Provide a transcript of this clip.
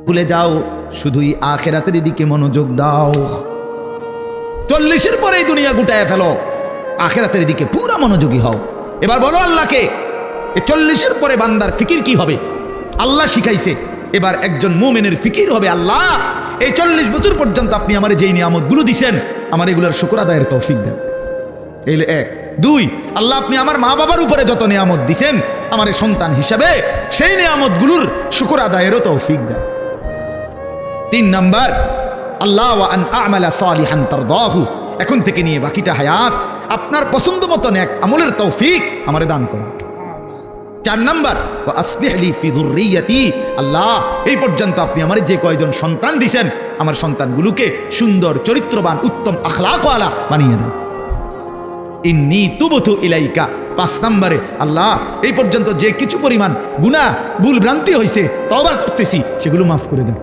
ভুলে যাও, শুধুই আখিরাতের দিকে মনোযোগ দাও। 40-এর পরে এই দুনিয়া গুটায় ফেলো, আখিরাতের দিকে পুরা মনোযোগী হও। এবার বলো আল্লাহকে, এই 40-এর পরে বান্দার ফিকির কি হবে? আল্লাহ শিখাইছে, এবার একজন মুমিনের ফিকির হবে, আল্লাহ এই 40 বছর পর্যন্ত আপনি আমার যেই নিয়ামতগুলো দিছেন, আমার এগুলোর শুকর আদায়ের তৌফিক দেন। এই 1। 2, আল্লাহ আপনি আমার মা বাবার উপরে যত নিয়ামত দিছেন আমার সন্তান হিসাবে, সেই নিয়ামতগুলোর শুকর আদায়েরও তৌফিক দেন। 3 নাম্বার, আল্লাহ ওয়া আন আ'মালা সালিহান তারদাহু, এখন থেকে নিয়ে বাকিটা হায়াত আপনার পছন্দ মতো নেক আমলের তৌফিক আমারে দান করুন। 4 নাম্বার, ওয়া আসলিহ লি ফি যুররিয়াতি, আল্লাহ এই পর্যন্ত আপনি আমার যে কয়জন সন্তান দিছেন, আমার সন্তানগুলোকে সুন্দর, চরিত্রবান, উত্তম আখলাকওয়ালা বানিয়ে দাও। ইন্নী তুবতু ইলাইকা। 5 নম্বরে, আল্লাহ এই পর্যন্ত যে কিছু পরিমাণ গুনাহ ভুল ভ্রান্তি হয়েছে তওবা করতেছি, সেগুলো মাফ করে দেন।